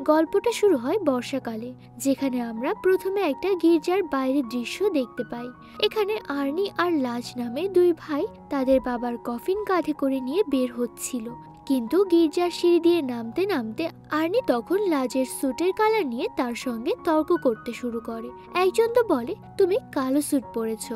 গল্পটা শুরু হয় বর্ষাকালে, যেখানে আমরা প্রথমে একটা গির্জার বাইরের দৃশ্য দেখতে পাই। এখানে আর্নি আর লাজ নামে দুই ভাই তাদের বাবার কফিন কাঁধে করে নিয়ে বের হচ্ছিল। কিন্তু গির্জার সিঁড়ি দিয়ে নামতে নামতে আর্নি তখন লাজের স্যুটের কালার নিয়ে তার সঙ্গে তর্ক করতে শুরু করে। একজন তো বলে তুমি কালো স্যুট পরেছো,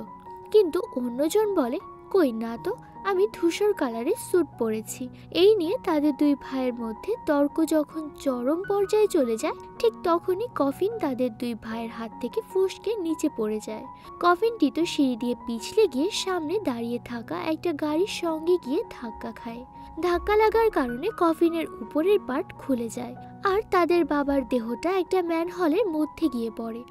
কিন্তু অন্যজন বলে কই না তো, আমি ধূসর কালারের স্যুট পরেছি। এই নিয়ে তাদের দুই ভাইয়ের মধ্যে তর্ক যখন চরম পর্যায়ে চলে যায়, ঠিক তখনই কফিন তাদের দুই ভাইয়ের হাত থেকে ফসকে নিচে পড়ে যায়। কফিনটি তো সিঁড়ি দিয়ে পিছলে গিয়ে সামনে দাঁড়িয়ে থাকা একটা গাড়ির সঙ্গে গিয়ে ধাক্কা খায়। ধাক্কা লাগার কারণে কফিনের উপরের পার্ট খুলে যায় আর তাদের বাবার দেহটা একটা ম্যানহলের মধ্যে গিয়ে পড়ে।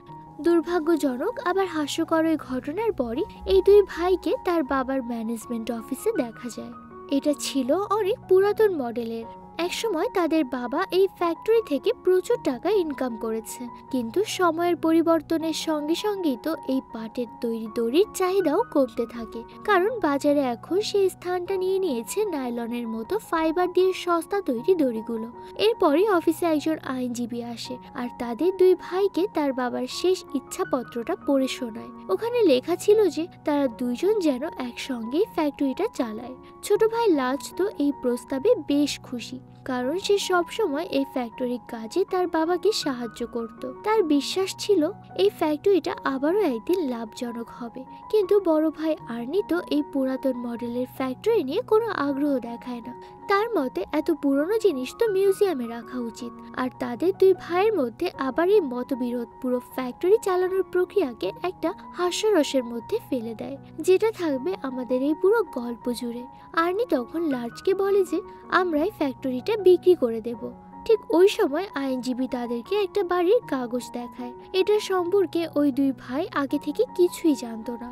দুর্ভাগ্যজনক আবার হাস্যকর ওই ঘটনার পরই এই দুই ভাইকে তার বাবার ম্যানেজমেন্ট অফিসে দেখা যায়। এটা ছিল অনেক পুরাতন মডেলের। একসময় তাদের বাবা এই ফ্যাক্টরি থেকে প্রচুর টাকা ইনকাম করেছে, কিন্তু সময়ের পরিবর্তনের সঙ্গে সঙ্গেই তো এই পাটের তৈরি দড়ির চাহিদাও কমতে থাকে, কারণ বাজারে এখন সেই স্থানটা নিয়ে নিয়েছে নাইলনের মতো ফাইবার দিয়ে সস্তা তৈরি দড়িগুলো। এরপরই অফিসে একজন আইনজীবী আসে আর তাদের দুই ভাইকে তার বাবার শেষ ইচ্ছাপত্রটা পড়ে শোনায়। ওখানে লেখা ছিল যে তারা দুইজন যেন একসঙ্গেই ফ্যাক্টরিটা চালায়। ছোট ভাই লাজ তো এই প্রস্তাবে বেশ খুশি, কারণ সে সবসময় এই ফ্যাক্টরির কাজে তার বাবাকে সাহায্য করত। তার বিশ্বাস ছিল এই ফ্যাক্টরিটা আবারও একদিন লাভজনক হবে। কিন্তু বড় ভাই আর্নি তো এই পুরাতন মডেলের ফ্যাক্টরি নিয়ে কোনো আগ্রহ দেখায় না। তার মতে এত পুরনো জিনিস তো মিউজিয়ামে রাখা উচিত। আর তাদের দুই ভাইয়ের মধ্যে আবার এই মতবিরোধ পুরো ফ্যাক্টরি চালানোর প্রক্রিয়াকে একটা হাস্যরসের মধ্যে ফেলে দেয়, যেটা থাকবে আমাদের এই পুরো গল্প জুড়ে। আর্নি তখন লার্জকে বলে যে আমরা এই ফ্যাক্টরিটা বিক্রি করে দেব। ঠিক ওই সময় আইনজীবী তাদেরকে একটা বাড়ির কাগজ দেখায়। এটা সম্পর্কে ওই দুই ভাই আগে থেকে কিছুই জানতো না।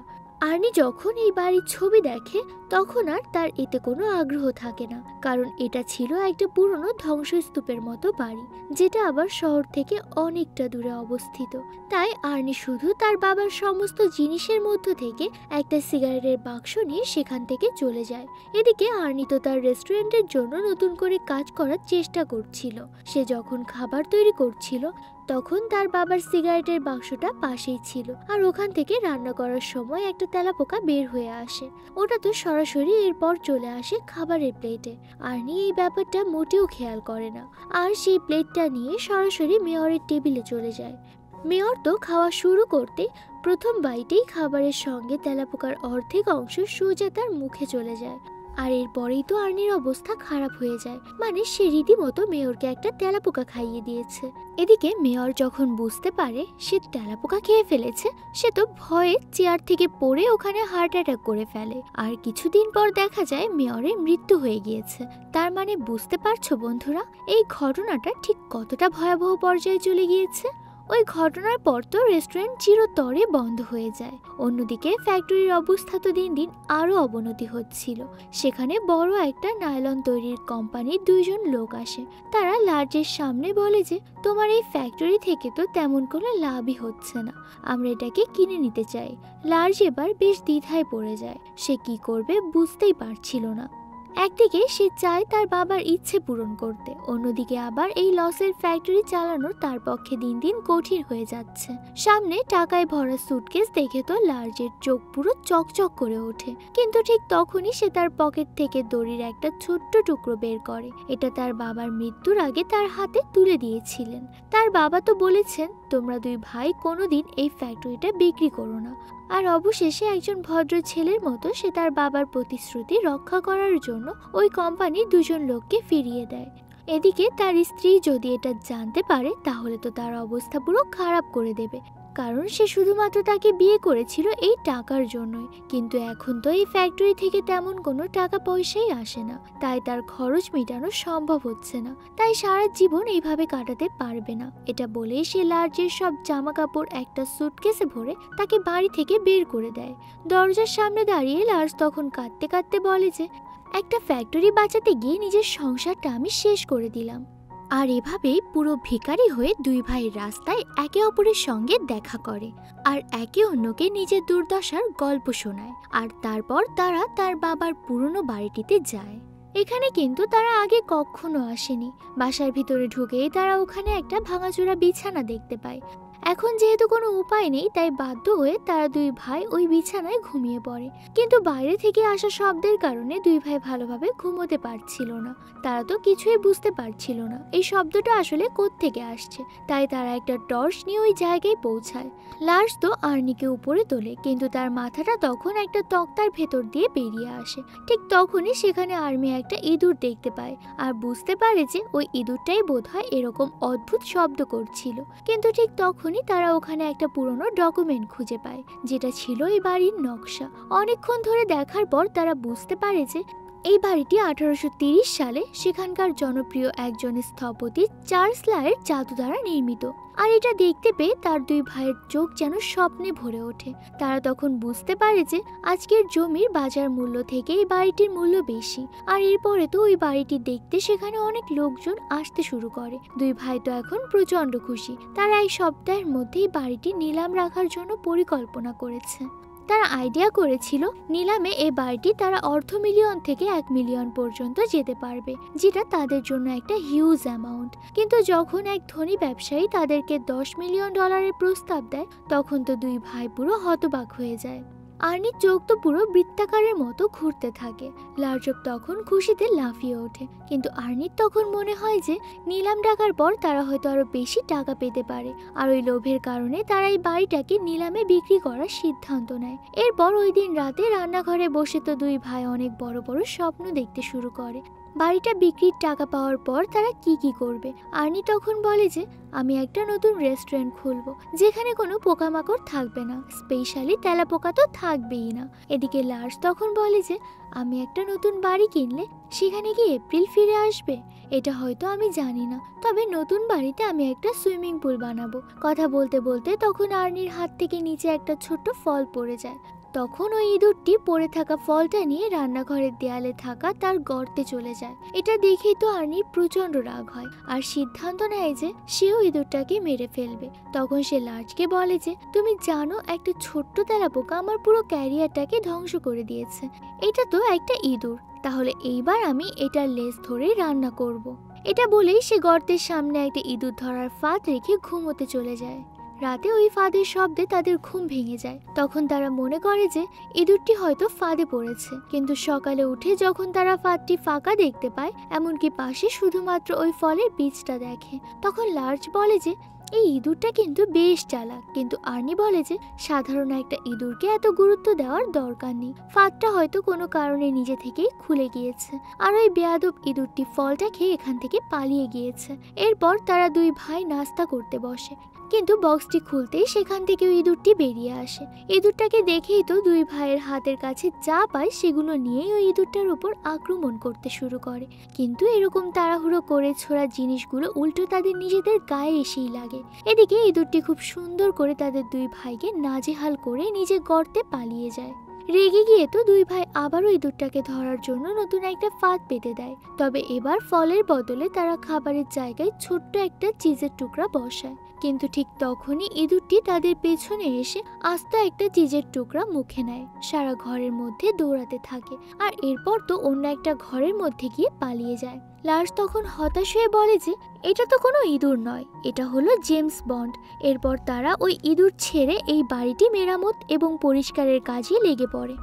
আর্নি যখন এই বাড়ির ছবি দেখে তখন আর তার এতে কোনো আগ্রহ থাকে না, কারণ এটা ছিল একটা পুরনো ধ্বংসস্তূপের মতো বাড়ি, যেটা আবার শহর থেকে অনেকটা দূরে অবস্থিত। তাই আর্নি শুধু তার বাবার সমস্ত জিনিসের মধ্য থেকে একটা সিগারেটের বাক্স নিয়ে সেখান থেকে চলে যায়। এদিকে আর্নি তো তার রেস্টুরেন্টের জন্য নতুন করে কাজ করার চেষ্টা করছিল। সে যখন খাবার তৈরি করছিল তখন তার বাবার সিগারেটের বাক্সটা পাশেই ছিল, আর ওখান থেকে রান্না করার সময় একটা তেলাপোকা বের হয়ে আসে। ওটা তো সরাসরি এরপর চলে আসে খাবারের প্লেটে। আর্নি এই ব্যাপারটা মোটেও খেয়াল করে না, আর সেই প্লেটটা নিয়ে সরাসরি মেয়রের টেবিলে চলে যায়। মেয়র তো খাওয়া শুরু করতে প্রথম বাইটেই খাবারের সঙ্গে তেলাপোকার অর্ধেক অংশ সোজা তার মুখে চলে যায়। আর এরপরেই তো আর্নির অবস্থা খারাপ হয়ে যায়, মানে সে রীতিমতো মেয়রকে একটা তেলাপোকা খাইয়ে দিয়েছে। এদিকে মেয়র যখন বুঝতে পারে সে তেলাপোকা খেয়ে ফেলেছে, সে তো ভয়ে চেয়ার থেকে পড়ে ওখানে হার্ট অ্যাটাক করে ফেলে। আর কিছুদিন পর দেখা যায় মেয়রের মৃত্যু হয়ে গিয়েছে। তার মানে বুঝতে পারছো বন্ধুরা, এই ঘটনাটা ঠিক কতটা ভয়াবহ পর্যায়ে চলে গিয়েছে। ওই ঘটনার পর তো রেস্টুরেন্ট চিরতরে বন্ধ হয়ে যায়। অন্যদিকে ফ্যাক্টরির অবস্থা তো দিন দিন আরো অবনতি হচ্ছিল। সেখানে বড় একটা নাইলন তৈরির কোম্পানির দুইজন লোক আসে। তারা লার্জের সামনে বলে যে তোমার এই ফ্যাক্টরি থেকে তো তেমন কোনো লাভই হচ্ছে না, আমরা এটাকে কিনে নিতে চাই। লার্জ এবার বেশ দ্বিধায় পড়ে যায়, সে কি করবে বুঝতেই পারছিল না। একদিকে সে চায় তার বাবার ইচ্ছে পূরণ করতে, অন্যদিকে আবার এই লসের ফ্যাক্টরি চালানো তার পক্ষে দিন দিন কঠিন হয়ে যাচ্ছে। সামনে টাকায় ভরা সুটকেস দেখে তো লার্জের চোখ পুরো চকচক করে ওঠে। কিন্তু ঠিক তখনই সে তার পকেট থেকে দড়ির একটা ছোট্ট টুকরো বের করে। এটা তার বাবার মৃত্যুর আগে তার হাতে তুলে দিয়েছিলেন। তার বাবা তো বলেছেন তোমরা দুই ভাই কোনোদিন এই ফ্যাক্টরিটা বিক্রি করো না। আর অবশেষে একজন ভদ্র ছেলের মতো সে তার বাবার প্রতিশ্রুতি রক্ষা করার জন্য ওই কোম্পানির দুজন লোককে ফিরিয়ে দেয়। এদিকে তার স্ত্রী যদি এটা জানতে পারে তাহলে তো তার অবস্থা পুরো খারাপ করে দেবে, কারণ সে শুধুমাত্র তাকে বিয়ে করেছিল এই টাকার জন্যই। কিন্তু এখন তো এই ফ্যাক্টরি থেকে তেমন কোনো টাকা পয়সাই আসে না, তাই তার খরচ মেটানো সম্ভব হচ্ছে না। তাই সারা জীবন এইভাবে কাটাতে পারবে না। এটা বলেই সে লার্জের সব জামা কাপড় একটা সুটকেসে ভরে তাকে বাড়ি থেকে বের করে দেয়। দরজার সামনে দাঁড়িয়ে লার্জ তখন কাঁদতে কাঁদতে বলে যে একটা ফ্যাক্টরি বাঁচাতে গিয়ে নিজের সংসারটা আমি শেষ করে দিলাম। আর এভাবেই পুরো ভিখারি হয়ে দুই ভাই রাস্তায় একে অপরের সঙ্গে দেখা করে আর একে অন্যকে নিজের দুর্দশার গল্প শোনায়। আর তারপর তারা তার বাবার পুরনো বাড়িটিতে যায়। এখানে কিন্তু তারা আগে কখনো আসেনি। বাসার ভিতরে ঢুকেই তারা ওখানে একটা ভাঙাচোরা বিছানা দেখতে পায়। এখন যেহেতু কোনো উপায় নেই, তাই বাধ্য হয়ে তারা দুই ভাই ওই বিছানায় ঘুমিয়ে পড়ে। কিন্তু বাইরে থেকে আসা শব্দের কারণে দুই ভাই ভালোভাবে ঘুমোতে পারছিল না। তারা তো কিছুই বুঝতে পারছিল না এই শব্দটা আসলে কোত্থেকে আসছে। তাই তারা একটা টর্চ নিয়ে ওই জায়গায় পৌঁছায়। লার্স তো আর্নিকে উপরে তোলে, কিন্তু তার মাথাটা তখন একটা তক্তার ভেতর দিয়ে বেরিয়ে আসে। ঠিক তখনই সেখানে আর্মি একটা ইঁদুর দেখতে পায় আর বুঝতে পারে যে ওই ইঁদুরটাই বোধহয় এরকম অদ্ভুত শব্দ করছিল। কিন্তু ঠিক তখন তারা ওখানে একটা পুরনো ডকুমেন্ট খুঁজে পায়, যেটা ছিল এই বাড়ির নকশা। অনেকক্ষণ ধরে দেখার পর তারা বুঝতে পারে যে এই বাড়িটি 1830 সালে সেখানকার জনপ্রিয় একজন স্থপতি চার্লস লায়ের জাদু দ্বারা নির্মিত। আর এটা দেখতে পেয়ে তার দুই ভাইয়ের চোখ যেন স্বপ্নে ভরে ওঠে। তারা তখন বুঝতে পারে যে আজকের জমির বাজার মূল্য থেকে এই বাড়িটির মূল্য বেশি। আর এরপরে তো ওই বাড়িটি দেখতে সেখানে অনেক লোকজন আসতে শুরু করে। দুই ভাই তো এখন প্রচন্ড খুশি। তারা এই সপ্তাহের মধ্যেই বাড়িটি নিলাম রাখার জন্য পরিকল্পনা করেছে। তারা আইডিয়া করেছিল নিলামে এই বাড়িটি তারা $500,000,000 থেকে $1,000,000 পর্যন্ত যেতে পারবে, যেটা তাদের জন্য একটা হিউজ অ্যামাউন্ট। কিন্তু যখন এক ধনী ব্যবসায়ী তাদেরকে $10,000,000 প্রস্তাব দেয়, তখন তো দুই ভাই পুরো হতবাক হয়ে যায়। আর্নির চোখ তো পুরো বৃত্তাকারের মতো ঘুরতে থাকে। লার্জব তখন খুশিতে লাফিয়ে ওঠে, কিন্তু আর্নির তখন মনে হয় যে নিলাম ডাকার পর তারা হয়তো আরো বেশি টাকা পেতে পারে। আর ওই লোভের কারণে তারা এই বাড়িটাকে নিলামে বিক্রি করার সিদ্ধান্ত নেয়। এরপর ওই দিন রাতে রান্নাঘরে বসে তো দুই ভাই অনেক বড় বড় স্বপ্ন দেখতে শুরু করে। বাড়িটা বিক্রির টাকা পাওয়ার পর তারা কি করবে। আর্নি তখন বলে যে আমি একটা নতুন রেস্টুরেন্ট খুলবো, যেখানে কোনো পোকামাকড় থাকবে না, স্পেশালি তেলাপোকা তো থাকবেই না। এদিকে লার্স তখন বলে যে আমি একটা নতুন বাড়ি কিনলে সেখানে কি এপ্রিল ফিরে আসবে? এটা হয়তো আমি জানি না, তবে নতুন বাড়িতে আমি একটা সুইমিং পুল বানাবো। কথা বলতে বলতে তখন আর্নির হাত থেকে নিচে একটা ছোট্ট ফল পড়ে যায়। তখন ওই ইঁদুরটি পড়ে থাকা ফলটা নিয়ে রান্নাঘরের দেয়ালে থাকা তার গর্তে চলে যায়। এটা দেখেই তো আর্নির প্রচন্ড রাগ হয় আর সিদ্ধান্ত নেয় যে সেও ইঁদুরটাকে মেরে ফেলবে। তখন সে লার্জকে বলে যে তুমি জানো একটা ছোট্ট তেলাপোকা আমার পুরো ক্যারিয়ারটাকে ধ্বংস করে দিয়েছে। এটা তো একটা ইঁদুর, তাহলে এইবার আমি এটার লেজ ধরেই রান্না করব। এটা বলেই সে গর্তের সামনে একটা ইঁদুর ধরার ফাঁদ রেখে ঘুমোতে চলে যায়। রাতে ওই ফাঁদের শব্দে তাদের ঘুম ভেঙে যায়। তখন তারা মনে করে যে ইঁদুরটি হয়তো ফাঁদে পড়েছে। কিন্তু সকালে উঠে যখন তারা ফাঁদটি ফাঁকা দেখতে পায়, এমনকি পাশে শুধুমাত্র ওই ফলের বীজটা দেখে, তখন লার্জ বলে যে এই ইঁদুরটা কিন্তু বেশ চালাক। কিন্তু আর্নি বলে যে সাধারণ একটা ইঁদুরকে এত গুরুত্ব দেওয়ার দরকার নেই, ফাঁদটা হয়তো কোনো কারণে নিজে থেকেই খুলে গিয়েছে আর ওই বেয়াদব ইঁদুরটি ফলটা খেয়ে এখান থেকে পালিয়ে গিয়েছে। এরপর তারা দুই ভাই নাস্তা করতে বসে, কিন্তু বক্সটি খুলতেই সেখান থেকে ওই ইঁদুরটি বেরিয়ে আসে। ইঁদুরটাকে দেখেই তো দুই ভাইয়ের হাতের কাছে যা পায় সেগুলো নিয়েই ওই ইঁদুরটার উপর আক্রমণ করতে শুরু করে। কিন্তু এরকম তাড়াহুড়ো করে ছোড়া জিনিসগুলো উল্টো তাদের নিজেদের গায়ে এসেই লাগে। এদিকে ইঁদুরটি খুব সুন্দর করে তাদের দুই ভাইকে নাজেহাল করে নিজে গর্তে পালিয়ে যায়। রেগে গিয়ে তো দুই ভাই আবারও ইঁদুরটাকে ধরার জন্য নতুন একটা ফাঁদ পেতে দেয়। তবে এবার ফলের বদলে তারা খাবারের জায়গায় ছোট্ট একটা চিজের টুকরা বসায়। কিন্তু ঠিক তখনই ইঁদুরটি তাদের পেছনে এসে আস্ত একটা চিজের টুকরা মুখে নেয়, সারা ঘরের মধ্যে দৌড়াতে থাকে আর এরপর তো অন্য একটা ঘরের মধ্যে গিয়ে পালিয়ে যায়। লার্স তখন হতাশ হয়ে বলে যে এটা তো কোনো ইঁদুর নয়, এটা হলো জেমস বন্ড। এরপর তারা ওই ইঁদুর ছেড়ে এই বাড়িটি মেরামত এবং পরিষ্কারের কাজে লেগে পড়ে।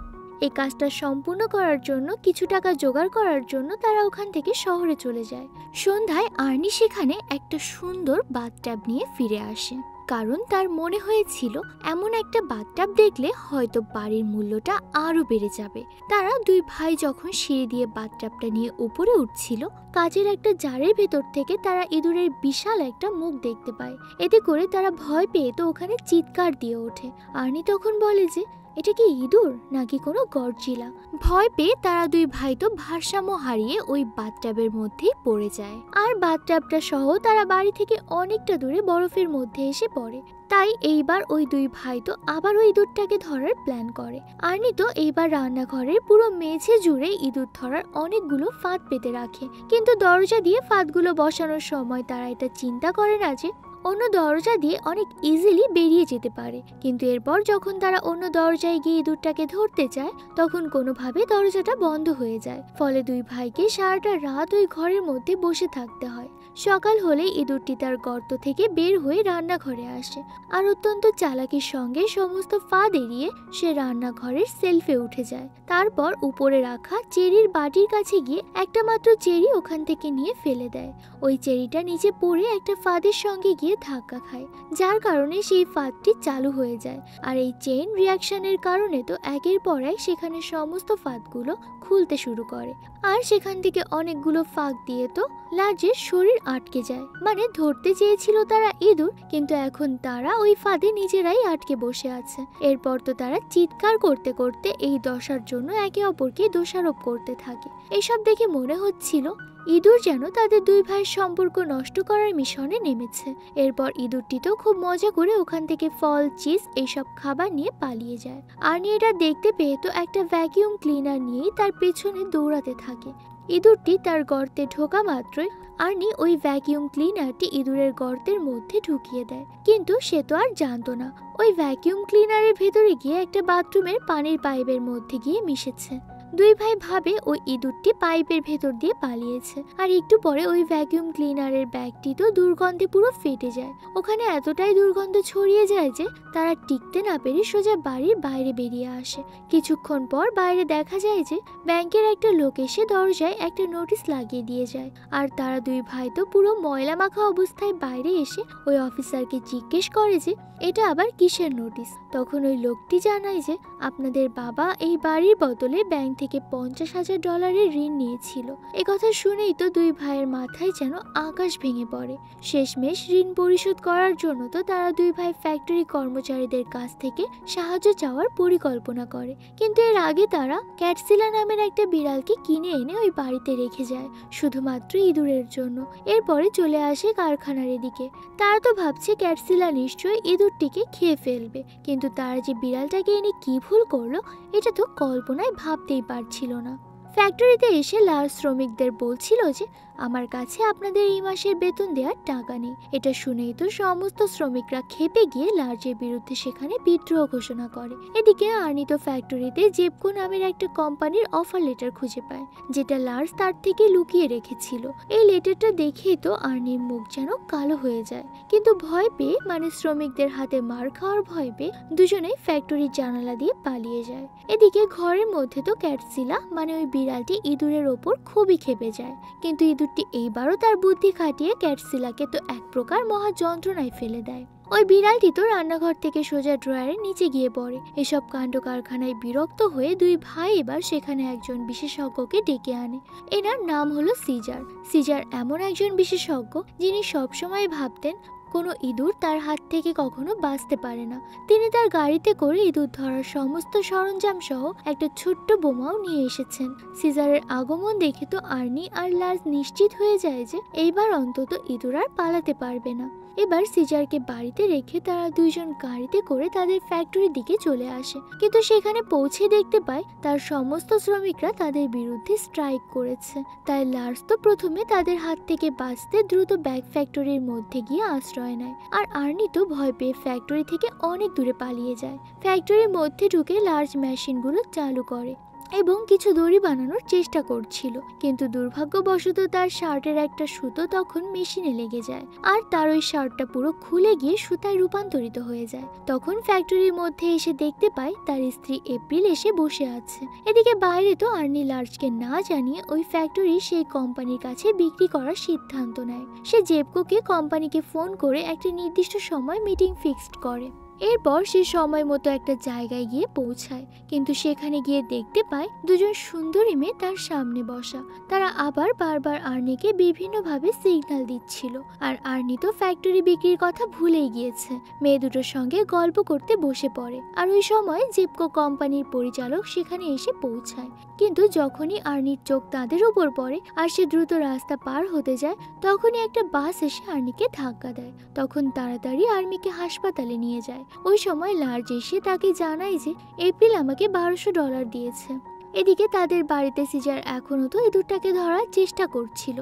এই কাজটা সম্পূর্ণ করার জন্য কিছু টাকা জোগাড় করার জন্য তারা ওখান থেকে শহরে চলে যায়। সন্ধ্যায় আর্নি সেখানে একটা সুন্দর বাথটাব নিয়ে ফিরে আসে, কারণ তার মনে হয়েছিল এমন একটা বাথটাব দেখলে হয়তো বাড়ির মূল্যটা আরো বেড়ে যাবে। তারা দুই ভাই যখন সিঁড়ি দিয়ে বাথটাবটা নিয়ে উপরে উঠছিল, কাচের একটা জারের ভেতর থেকে তারা ইঁদুরের বিশাল একটা মুখ দেখতে পায়। এতে করে তারা ভয় পেয়ে তো ওখানে চিৎকার দিয়ে ওঠে। আর্নি তখন বলে যে এটা কি ইঁদুর নাকি কোনো গডজিলা? ভয় পেয়ে তারা দুই ভাই তো ভারসাম্য হারিয়ে ওই বাথটাবের মধ্যেই পড়ে যায়। আর বাথটাবটা সহ তারা বাড়ি থেকে অনেকটা দূরে বরফের মধ্যে এসে পড়ে। তাই এইবার ওই দুই ভাই তো আবার ওই ইঁদুরটাকে ধরার প্ল্যান করে। আর্নি তো এইবার রান্নাঘরের পুরো মেঝে জুড়ে ইঁদুর ধরার অনেকগুলো ফাঁদ পেতে রাখে। কিন্তু দরজা দিয়ে ফাঁদগুলো বসানোর সময় তারা এটা চিন্তা করে না যে অন্য দরজা দিয়ে অনেক ইজিলি বেরিয়ে যেতে পারে। কিন্তু এরপর যখন তারা অন্য দরজায় গিয়ে ইঁদুরটাকে ধরতে চায় তখন কোনোভাবে দরজাটা বন্ধ হয়ে যায়। ফলে দুই ভাইকে সারাটা রাত ওই ঘরের মধ্যে বসে থাকতে হয়। সকাল হলে ইঁদুরটি তার গর্ত থেকে বের হয়ে রান্নাঘরে আসে আর অত্যন্ত চালাকির সঙ্গে সমস্ত ফাঁদ এড়িয়ে সে রান্নাঘরের সেলফে উঠে যায়। তারপর উপরে রাখা চেরির বাটির কাছে গিয়ে একটা মাত্র চেরি ওখান থেকে নিয়ে ফেলে দেয়। ওই চেরিটা নিচে পড়ে একটা ফাঁদের সঙ্গে গিয়ে ধাক্কা খায়, যার কারণে সেই ফাঁদটি চালু হয়ে যায়। আর এই চেইন রিয়াকশনের কারণে তো একের পর এক সেখানে সমস্ত ফাঁদগুলো খুলতে শুরু করে। আর সেখান থেকে অনেকগুলো ফাঁক দিয়ে তো লার্জের শরীর আটকে যায়। মানে ধরতে চেয়েছিল তারা ইঁদুর, কিন্তু এখন তারা ওই ফাঁদে নিজেরাই আটকে বসে আছে। এরপর তো তারা চিৎকার করতে করতে এই দশার জন্য একে অপরকে দোষারোপ করতে থাকে। এসব দেখে মনে হচ্ছিল ইঁদুর যেন তাদের দুই ভাইয়ের সম্পর্ক নষ্ট করার মিশনে নেমেছে। এরপর ইঁদুরটি তো খুব মজা করে ওখান থেকে ফল, চিজ এইসব খাবার নিয়ে পালিয়ে যায়। আর্নি এটা দেখতে পেয়ে তো একটা ভ্যাকিউম ক্লিনার নিয়েই তার পেছনে দৌড়াতে থাকে। ইঁদুরটি তার গর্তে ঢোকা মাত্রই আর্নি ওই ভ্যাকিউম ক্লিনারটি ইঁদুরের গর্তের মধ্যে ঢুকিয়ে দেয়। কিন্তু সে তো আর জানতো না ওই ভ্যাকিউম ক্লিনারের ভেতরে গিয়ে একটা বাথরুমের পানির পাইপের মধ্যে গিয়ে মিশেছে। দুই ভাই ভাবে ওই ইঁদুরটি পাইপের ভেতর দিয়ে পালিয়েছে। আর একটু পরে ওই ভ্যাকিউম ক্লিনারের ব্যাগটি তো দুর্গন্ধে পুরো ফেটে যায়। ওখানে এতটাই দুর্গন্ধ ছড়িয়ে যায় যে তারা টিকতে না পেরে সোজা বাড়ির বাইরে বেরিয়ে আসে। কিছুক্ষণ পর বাইরে দেখা যায় যে ব্যাংকের একটা লোক এসে দরজায় একটা নোটিশ লাগিয়ে দিয়ে যায়। আর তারা দুই ভাই তো পুরো ময়লা মাখা অবস্থায় বাইরে এসে ওই অফিসারকে জিজ্ঞেস করে যে এটা আবার কিসের নোটিশ। তখন ওই লোকটি জানায় যে আপনাদের বাবা এই বাড়ির বদলে ব্যাংক থেকে $50,000 ঋণ নিয়েছিল। এ কথা শুনেই তো দুই ভাইয়ের মাথায় যেন আকাশ ভেঙে পড়ে। শেষমেশ ঋণ পরিশোধ করার জন্য তো তারা দুই ভাই ফ্যাক্টরি কর্মচারীদের কাছ থেকে সাহায্য চাওয়ার পরিকল্পনা করে। কিন্তু এর আগে তারা ক্যাটসিলা নামের একটা বিড়ালকে কিনে এনে ওই বাড়িতে রেখে যায় শুধুমাত্র ইঁদুরের জন্য। এরপরে চলে আসে কারখানার এদিকে। তারা তো ভাবছে ক্যাটসিলা নিশ্চয়ই ইঁদুরটিকে খেয়ে ফেলবে, কিন্তু তারা যে বিড়ালটাকে এনে কি ভুল করলো এটা তো কল্পনায় ভাবতেই পারছিল না। ফ্যাক্টরিতে এসে লার্জ শ্রমিকদের বলছিল যে আমার কাছে আপনাদের এই মাসের বেতন দেওয়ার টাকা নেই। এটা শুনেই তো সমস্ত শ্রমিকরা ক্ষেপে গিয়ে লার্জের বিরুদ্ধে সেখানে বিদ্রোহ ঘোষণা করে। এদিকে আর্নি তো ফ্যাক্টরিতে জেপকো নামের একটা কোম্পানির অফার লেটার খুঁজে পায়, যেটা লার্জ তার থেকে লুকিয়ে রেখেছিল। এই লেটারটা দেখেই তো আর্নির মুখ যেন কালো হয়ে যায়। কিন্তু ভয় পেয়ে, মানে শ্রমিকদের হাতে মার খাওয়ার ভয় পেয়ে দুজনেই ফ্যাক্টরির জানালা দিয়ে পালিয়ে যায়। এদিকে ঘরের মধ্যে তো ক্যাটসিলা মানে ওই বিড়ালটি ইঁদুরের ওপর খুবই ক্ষেপে যায়। কিন্তু ইঁদুরটি এইবারও তার বুদ্ধি খাটিয়ে ক্যাটসিলাকে তো এক প্রকার মহা যন্ত্রণায় ফেলে দেয়। ওই বিড়ালটি তো রান্নাঘর থেকে সোজা ড্রয়ারের নিচে গিয়ে পড়ে। এসব কাণ্ড কারখানায় বিরক্ত হয়ে দুই ভাই এবার সেখানে একজন বিশেষজ্ঞকে ডেকে আনে। এনার নাম হলো সিজার। সিজার এমন একজন বিশেষজ্ঞ যিনি সবসময় ভাবতেন কোনো ইঁদুর তার হাত থেকে কখনো বাঁচতে পারে না। তিনি তার গাড়িতে করে ইঁদুর ধরার সমস্ত সরঞ্জাম সহ একটা ছোট্ট বোমাও নিয়ে এসেছেন। সিজারের আগমন দেখে তো আর্নি আর লার্জ নিশ্চিত হয়ে যায় যে এইবার অন্তত ইঁদুর আর পালাতে পারবে না। এবার সিজারকে বাড়িতে রেখে তারা দুইজন গাড়িতে করে তাদের ফ্যাক্টরির দিকে চলে আসে। কিন্তু সেখানে পৌঁছে দেখতে পায় তার সমস্ত শ্রমিকরা তাদের বিরুদ্ধে স্ট্রাইক করেছে। তাই লার্জ তো প্রথমে তাদের হাত থেকে বাঁচতে দ্রুত ব্যাগ ফ্যাক্টরির মধ্যে গিয়ে আশ্রয় নেয়। আর আর্নি তো ভয় পেয়ে ফ্যাক্টরি থেকে অনেক দূরে পালিয়ে যায়। ফ্যাক্টরির মধ্যে ঢুকে লার্জ মেশিনগুলো চালু করে এবং কিছু দড়ি বানানোর চেষ্টা করছিল। কিন্তু দুর্ভাগ্যবশত তার শার্টের একটা সুতো তখন মেশিনে লেগে যায় আর তার ওই শার্টটা পুরো খুলে গিয়ে সুতায় রূপান্তরিত হয়ে যায়। তখন ফ্যাক্টরির মধ্যে এসে দেখতে পায় তার স্ত্রী এপ্রিল এসে বসে আছে। এদিকে বাইরে তো আর্নি লার্জকে না জানিয়ে ওই ফ্যাক্টরি সেই কোম্পানির কাছে বিক্রি করার সিদ্ধান্ত নেয়। সে জেপকোকে কোম্পানিকে ফোন করে একটা নির্দিষ্ট সময় মিটিং ফিক্সড করে। এরপর সে সময় মতো একটা জায়গায় গিয়ে পৌঁছায়, কিন্তু সেখানে গিয়ে দেখতে পায় দুজন সুন্দরী মেয়ে তার সামনে বসা। তারা আবার বারবার আর্নিকে বিভিন্নভাবে সিগন্যাল দিচ্ছিল। আর আর্নি তো ফ্যাক্টরি বিক্রির কথা ভুলেই গিয়েছে। মেয়ে দুটোর সঙ্গে গল্প করতে বসে পড়ে। আর ওই সময় জেপকো কোম্পানির পরিচালক সেখানে এসে পৌঁছায়। কিন্তু যখনই আর্নির চোখ তাদের উপর পড়ে আর সে দ্রুত রাস্তা পার হতে যায়, তখনই একটা বাস এসে আর্নিকে ধাক্কা দেয়। তখন তাড়াতাড়ি আর্নিকে হাসপাতালে নিয়ে যায়। ওই সময় লার্জ এসে তাকে জানায় যে এপ্রিল আমাকে $1200 দিয়েছে। এদিকে তাদের বাড়িতে সিজার এখনো তো ইঁদুরটাকে ধরার চেষ্টা করছিল।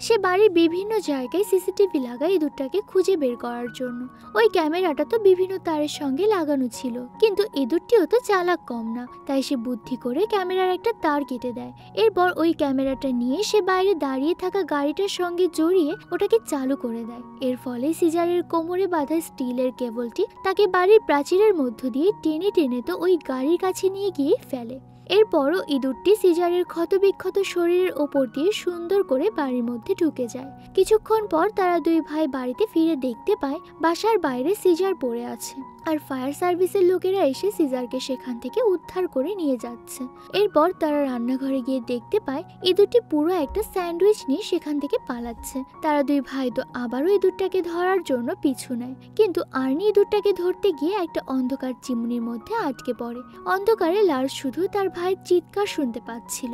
সে বাড়ির বিভিন্ন জায়গায় সিসিটিভি লাগায় ইঁদুরটাকে খুঁজে বের করার জন্য। ওই ক্যামেরাটা তো বিভিন্ন তারের সঙ্গে লাগানো ছিল, কিন্তু ইঁদুরটিও তো চালাক কম না, তাই সে বুদ্ধি করে ক্যামেরার একটা তার কেটে দেয়। এরপর ওই ক্যামেরাটা নিয়ে সে বাইরে দাঁড়িয়ে থাকা গাড়িটার সঙ্গে জড়িয়ে ওটাকে চালু করে দেয়। এর ফলে সিজারের কোমরে বাঁধা স্টিলের কেবলটি তাকে বাড়ির প্রাচীরের মধ্য দিয়ে টেনে টেনে তো ওই গাড়ির কাছে নিয়ে গিয়ে ফেলে। এরপরও ইঁদুরটি সিজারের ক্ষতবিক্ষত শরীরের ওপর দিয়ে সুন্দর করে বাড়ির মধ্যে ঢুকে যায়। কিছুক্ষণ পর তারা দুই ভাই বাড়িতে ফিরে দেখতে পায় বাসার বাইরে সিজার পড়ে আছে, আর ফায়ার সার্ভিসের লোকেরা এসে সিজারকে সেখান থেকে উদ্ধার করে নিয়ে যাচ্ছে। এরপর তারা রান্নাঘরে গিয়ে দেখতে পায় ইঁদুরটি পুরো একটা স্যান্ডউইচ নিয়ে সেখান থেকে পালাচ্ছে। তারা দুই ভাই তো আবারও ইঁদুরটাকে ধরার জন্য পিছু নেয়, কিন্তু আর্নি ইঁদুরটাকে ধরতে গিয়ে একটা অন্ধকার চিমনির মধ্যে আটকে পড়ে। অন্ধকারে লার্জ শুধু তার ভাইয়ের চিৎকার শুনতে পাচ্ছিল।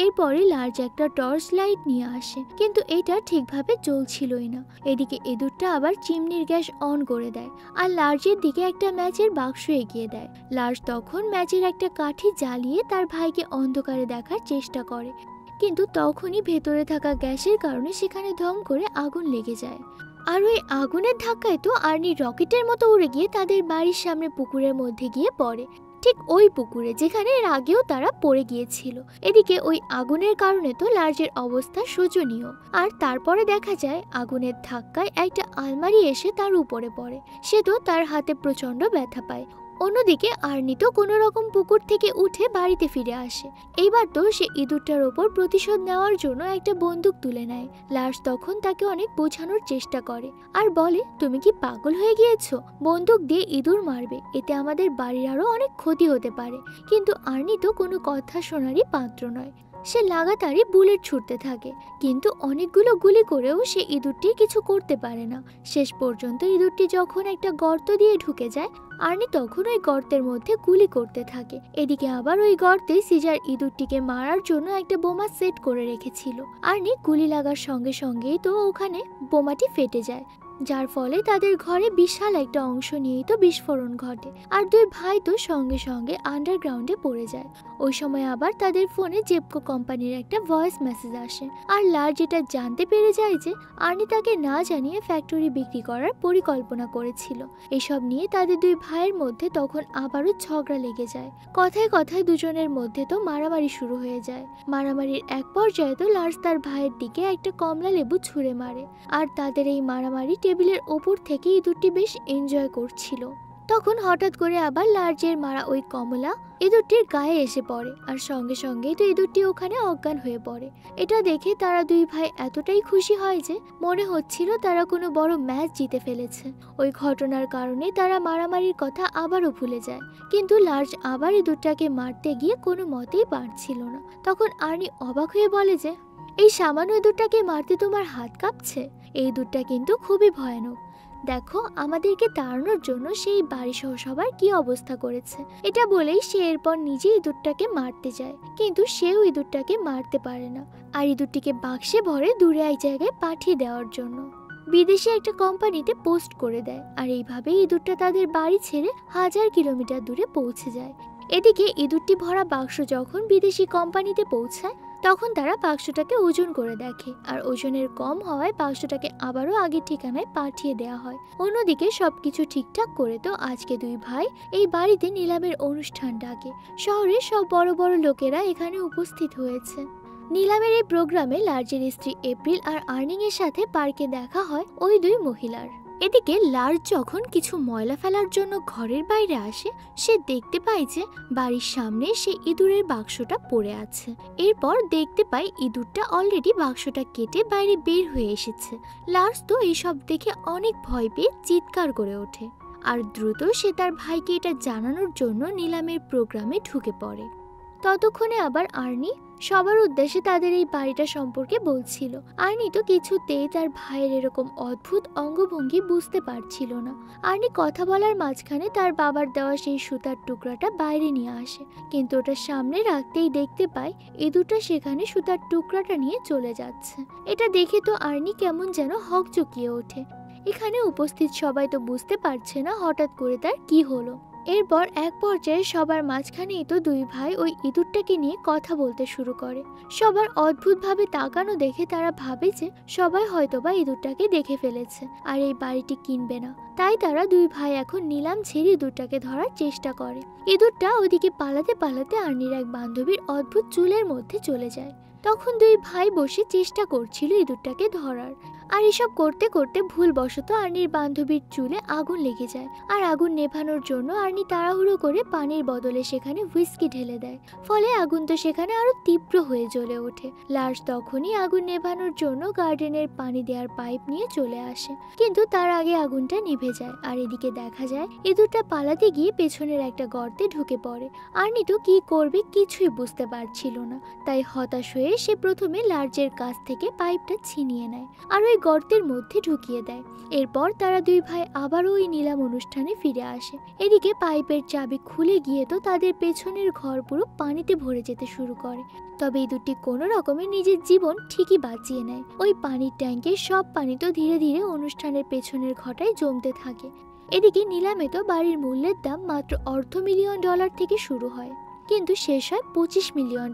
এরপরে লার্জ একটা টর্চ লাইট নিয়ে আসে, কিন্তু এটা ঠিকভাবে জ্বলছিলই না। এদিকে ইঁদুরটা আবার চিমনির গ্যাস অন করে দেয় আর লার্জের দিকে একটা ম্যাচের বাক্স এগিয়ে দেয়। লার্জ তখন ম্যাচের একটা কাঠি জ্বালিয়ে তার ভাইকে অন্ধকারে দেখার চেষ্টা করে, কিন্তু তখনই ভেতরে থাকা গ্যাসের কারণে সেখানে ধম করে আগুন লেগে যায়। আর ওই আগুনের ধাক্কায় তো আর্নি রকেটের মতো উড়ে গিয়ে তাদের বাড়ির সামনে পুকুরের মধ্যে গিয়ে পড়ে, ঠিক ওই পুকুরে যেখানে এর আগেও তারা পড়ে গিয়েছিল। এদিকে ওই আগুনের কারণে তো লার্জের অবস্থা শোচনীয়। আর তারপরে দেখা যায় আগুনের ধাক্কায় একটা আলমারি এসে তার উপরে পড়ে। সে তো তার হাতে প্রচন্ড ব্যথা পায়। অন্যদিকে আর্নি তো কোনো রকম পুকুর থেকে উঠে বাড়িতে ফিরে আসে। এইবার তো সে ইঁদুরটার ওপর প্রতিশোধ নেওয়ার জন্য একটা বন্দুক তুলে নেয়। লার্জ তখন তাকে অনেক বোঝানোর চেষ্টা করে আর বলে, তুমি কি পাগল হয়ে গিয়েছো? বন্দুক দিয়ে ইঁদুর মারবে, এতে আমাদের বাড়ির আরো অনেক ক্ষতি হতে পারে। কিন্তু আর্নি তো কোনো কথা শোনারই পাত্র নয়। সে লাগাতারই বুলেট ছুটতে থাকে, কিন্তু অনেকগুলো গুলি করেও সে ইঁদুরটি কিছু করতে পারে না। শেষ পর্যন্ত ইঁদুরটি যখন একটা গর্ত দিয়ে ঢুকে যায়, আর্নি তখন ওই গর্তের মধ্যে গুলি করতে থাকে। এদিকে আবার ওই গর্তে সিজার ইঁদুরটিকে মারার জন্য একটা বোমা সেট করে রেখেছিল। আর্নি গুলি লাগার সঙ্গে সঙ্গেই তো ওখানে বোমাটি ফেটে যায়, যার ফলে তাদের ঘরে বিশাল একটা অংশ নিয়েই তো বিস্ফোরণ ঘটে। আর দুই ভাই তো সঙ্গে সঙ্গে আন্ডারগ্রাউন্ডে পড়ে যায়। ওই সময় আবার তাদের ফোনে জেপকো কোম্পানির একটা ভয়েস মেসেজ আসে, আর লার্জ এটা জানতে পেরে যায় যে আর্নি তাকে না জানিয়ে ফ্যাক্টরি বিক্রি করার পরিকল্পনা করেছিল। এসব নিয়ে তাদের দুই ভাইয়ের মধ্যে তখন আবারও ঝগড়া লেগে যায়। কথায় কথায় দুজনের মধ্যে তো মারামারি শুরু হয়ে যায়। মারামারির এক পর্যায়ে তো লার্জ তার ভাইয়ের দিকে একটা কমলা লেবু ছুঁড়ে মারে, আর তাদের এই মারামারি টেবিলের ওপর থেকে ইঁদুরটি বেশ এনজয় করছিল। তখন হঠাৎ করে আবার লার্জের মারা ওই কমলা ইঁদুরটির গায়ে এসে পড়ে, আর সঙ্গে সঙ্গেই তো ইঁদুরটি ওখানে অজ্ঞান হয়ে পড়ে। এটা দেখে তারা দুই ভাই এতটাই খুশি হয় যে মনে হচ্ছিল তারা কোনো বড় ম্যাচ জিতে ফেলেছে। ওই ঘটনার কারণে তারা মারামারির কথা আবারও ভুলে যায়, কিন্তু লার্জ আবার ইঁদুরটাকে মারতে গিয়ে কোনো মতেই পারছিল না। তখন আর্নি অবাক হয়ে বলে যে, এই সামান্য ইঁদুরটাকে মারতে তোমার হাত কাঁপছে? এই ইঁদুরটা কিন্তু খুবই ভয়ানক। দেখো আমাদেরকে তাড়ানোর জন্য সেই বাড়ি সহ সবার কি অবস্থা করেছে। এটা বলেই সে এরপর নিজে ইঁদুরটাকে মারতে যায়, কিন্তু সেও ইঁদুরটাকে মারতে পারে না, আর ইঁদুরটিকে বাক্সে ভরে দূরে এক জায়গায় পাঠিয়ে দেওয়ার জন্য বিদেশে একটা কোম্পানিতে পোস্ট করে দেয়। আর এইভাবে ইঁদুরটা তাদের বাড়ি ছেড়ে 1000 কিলোমিটার দূরে পৌঁছে যায়। এদিকে ইঁদুরটি ভরা বাক্স যখন বিদেশি কোম্পানিতে পৌঁছায়, তখন তারা বাক্সটাকে ওজন করে দেখে, আর ওজনের কম হওয়ায় বাক্সটাকে আবারও আগের ঠিকানায় পাঠিয়ে দেওয়া হয়। অন্যদিকে সবকিছু ঠিকঠাক করে তো আজকে দুই ভাই এই বাড়িতে নিলামের অনুষ্ঠান ডাকে। শহরের সব বড় বড় লোকেরা এখানে উপস্থিত হয়েছে। নিলামের এই প্রোগ্রামে লার্জের স্ত্রী এপ্রিল আর আর্নিং এর সাথে পার্কে দেখা হয় ওই দুই মহিলার। এদিকে লার্জ যখন কিছু ময়লা ফেলার জন্য ঘরের বাইরে আসে, সে দেখতে পায় যে বাড়ির সামনে সে ইঁদুরের বাক্সটা পড়ে আছে। এরপর দেখতে পায় ইঁদুরটা অলরেডি বাক্সটা কেটে বাইরে বের হয়ে এসেছে। লার্জ তো এইসব দেখে অনেক ভয় পেয়ে চিৎকার করে ওঠে, আর দ্রুত সে তার ভাইকে এটা জানানোর জন্য নিলামের প্রোগ্রামে ঢুকে পড়ে। ততক্ষণে আবার আর্নি সবার উদ্দেশ্যে তাদের এই বাড়িটা সম্পর্কে বলছিল। আর্নি তো কিছুতেই তার ভাইয়ের এরকম অদ্ভুত অঙ্গভঙ্গি বুঝতে পারছিল না। আর্নি কথা বলার মাঝখানে তার বাবার দেওয়া সেই সুতার টুকরাটা বাইরে নিয়ে আসে, কিন্তু ওটা সামনে রাখতেই দেখতে পায় ইঁদুরটা সেখানে সুতার টুকরাটা নিয়ে চলে যাচ্ছে। এটা দেখে তো আর্নি কেমন যেন হকচকিয়ে ওঠে। এখানে উপস্থিত সবাই তো বুঝতে পারছে না হঠাৎ করে তার কি হলো। এরপর এক পর্যায়ে সবার মাঝখানেই তো দুই ভাই ওই ইঁদুরটাকে নিয়ে কথা বলতে শুরু করে। সবার অদ্ভুতভাবে তাকানো দেখে তারা ভাবে যে সবাই হয়তোবা ইঁদুরটাকে দেখে ফেলেছে আর এই বাড়িটি কিনবে না। তাই তারা দুই ভাই এখন নিলাম ছেড়ে ইঁদুরটাকে ধরার চেষ্টা করে। ইঁদুরটা ওদিকে পালাতে পালাতে আর্নির এক বান্ধবীর অদ্ভুত চুলের মধ্যে চলে যায়। তখন দুই ভাই বসে চেষ্টা করছিল ইঁদুরটাকে ধরার, আর এসব করতে করতে ভুলবশত আর্নির বান্ধবীর চুলে আগুন লেগে যায়। আর আগুন নেভানোর জন্য আর্নি তাড়াহুড়ো করে পানির বদলে সেখানে হুইস্কি ঢেলে দেয়। ফলে আগুন তো সেখানে আরো তীব্র হয়ে জ্বলে ওঠে। লার্জ তখনই আগুন নেভানোর জন্য গার্ডেনের পানি দেওয়ার পাইপ নিয়ে চলে আসে, কিন্তু তার আগে আগুনটা নিভে যায়। আর এদিকে দেখা যায় ইঁদুরটা পালাতে গিয়ে পেছনের একটা গর্তে ঢুকে পড়ে। আর্নি তো কি করবে কিছুই বুঝতে পারছিল না, তাই হতাশ হয়ে সে প্রথমে লার্জের কাছ থেকে পাইপটা ছিনিয়ে নেয় আর ওই গর্তের মধ্যে ঢুকিয়ে দেয়। এরপর তারা দুই ভাই আবারও ওই নিলাম অনুষ্ঠানে ফিরে আসে। এদিকে পাইপের চাবি খুলে গিয়ে তো তাদের পেছনের ঘর পুরো পানিতে ভরে যেতে শুরু করে। তবে এই দুটি কোনো রকমে নিজের জীবন ঠিকই বাঁচিয়ে নেয়। ওই পানির ট্যাঙ্কে সব পানি তো ধীরে ধীরে অনুষ্ঠানের পেছনের ঘটায় জমতে থাকে। এদিকে নিলামে তো বাড়ির মূল্যের দাম মাত্র $500,000 থেকে শুরু হয়, কিন্তু শেষ হয় $25 মিলিয়ন।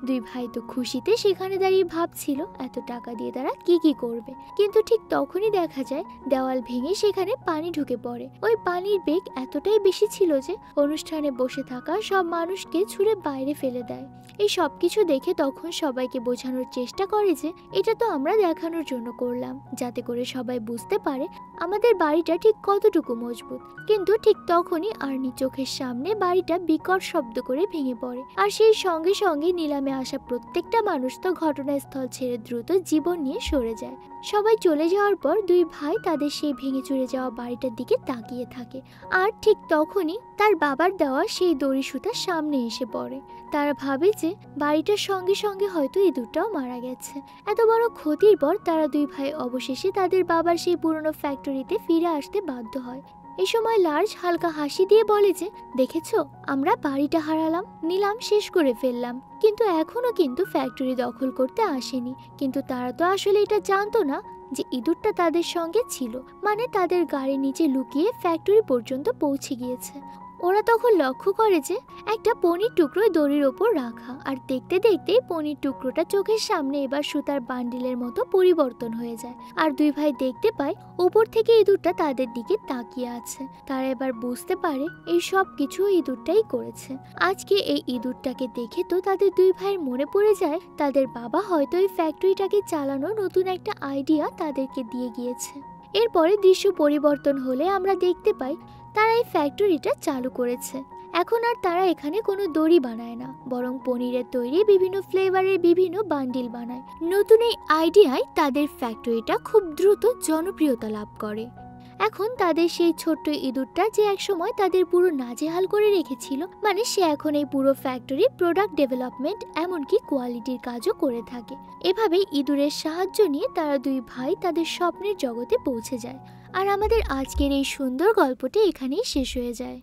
দুই ভাই তো খুশিতে সেখানে দাঁড়িয়ে ভাবছিল এত টাকা দিয়ে তারা কি করবে। কিন্তু ঠিক তখনই দেখা যায় দেওয়াল ভেঙে সেখানে পানি ঢুকে পড়ে। ওই পানির বেগ এতটাই বেশি ছিল যে অনুষ্ঠানে বসে থাকা সব মানুষকে ছুঁড়ে বাইরে ফেলে দেয়। এই সব কিছু দেখে তখন সবাইকে বোঝানোর চেষ্টা করে যে এটা তো আমরা দেখানোর জন্য করলাম, যাতে করে সবাই বুঝতে পারে আমাদের বাড়িটা ঠিক কতটুকু মজবুত। কিন্তু ঠিক তখনই আর্নি চোখের সামনে বাড়িটা বিকট শব্দ করে ভেঙে পড়ে। আর সেই সঙ্গে সঙ্গে নিলামে আসা প্রত্যেকটা মানুষ তো ঘটনাস্থল ছেড়ে দ্রুত জীবন নিয়ে সরে যায়। সবাই চলে যাওয়ার পর দুই ভাই তাদের সেই ভেঙে চুরে যাওয়া বাড়িটার দিকে তাকিয়ে থাকে। আর ঠিক তখনই তার বাবার দেওয়া সেই দড়ি সুতা সামনে এসে পড়ে। তারা ভাবে যে বাড়িটার সঙ্গে সঙ্গে হয়তো ইঁদুরটাও মারা গেছে। এত বড় ক্ষতির পর তারা দুই ভাই অবশেষে তাদের বাবার সেই পুরনো ফ্যাক্টরিতে ফিরে আসতে বাধ্য হয়। এই সময় লার্জ হালকা হাসি দিয়ে বলে যে দেখেছো, আমরা বাড়িটা হারালাম, নিলাম শেষ করে ফেললাম, কিন্তু এখনো কিন্তু ফ্যাক্টরি দখল করতে আসেনি। কিন্তু তারা তো আসলে এটা জানতো না যে ইঁদুরটা তাদের সঙ্গে ছিল, মানে তাদের গাড়ির নিচে লুকিয়ে ফ্যাক্টরি পর্যন্ত পৌঁছে গিয়েছে। ওরা তখন লক্ষ্য করে যে একটা পনির টুকরো দড়ির ওপর রাখা, আর দেখতে দেখতেই পনির টুকরোটা চোখের সামনে এবার সুতার বান্ডিলের মতো পরিবর্তন হয়ে যায়। আর দুই ভাই দেখতে পায় উপর থেকে ইঁদুরটা তাদের দিকে তাকিয়ে আছে। তারা এবার বুঝতে পারে এই সব কিছু ইঁদুরটাই করেছে। আজকে এই ইঁদুরটাকে দেখে তো তাদের দুই ভাইয়ের মনে পড়ে যায় তাদের বাবা হয়তো এই ফ্যাক্টরিটাকে চালানোর নতুন একটা আইডিয়া তাদেরকে দিয়ে গিয়েছে। এরপরে দৃশ্য পরিবর্তন হলে আমরা দেখতে পাই তারা এই ফ্যাক্টরিটা চালু করেছে। এখন আর তারা এখানে কোনো দড়ি বানায় না, বরং পনিরের তৈরি বিভিন্ন ফ্লেভারের বিভিন্ন বান্ডিল বানায়। নতুন এই আইডিয়ায় তাদের ফ্যাক্টরিটা খুব দ্রুত জনপ্রিয়তা লাভ করে। এখন তাদের সেই ছোট্ট ইঁদুরটা যে একসময় তাদের পুরো নাজেহাল করে রেখেছিল, মানে সে এখন এই পুরো ফ্যাক্টরি প্রোডাক্ট ডেভেলপমেন্ট এমনকি কোয়ালিটির কাজও করে থাকে। এভাবেই ইঁদুরের সাহায্য নিয়ে তারা দুই ভাই তাদের স্বপ্নের জগতে পৌঁছে যায়। আর আমাদের আজকের এই সুন্দর গল্পটি এখানেই শেষ হয়ে যায়।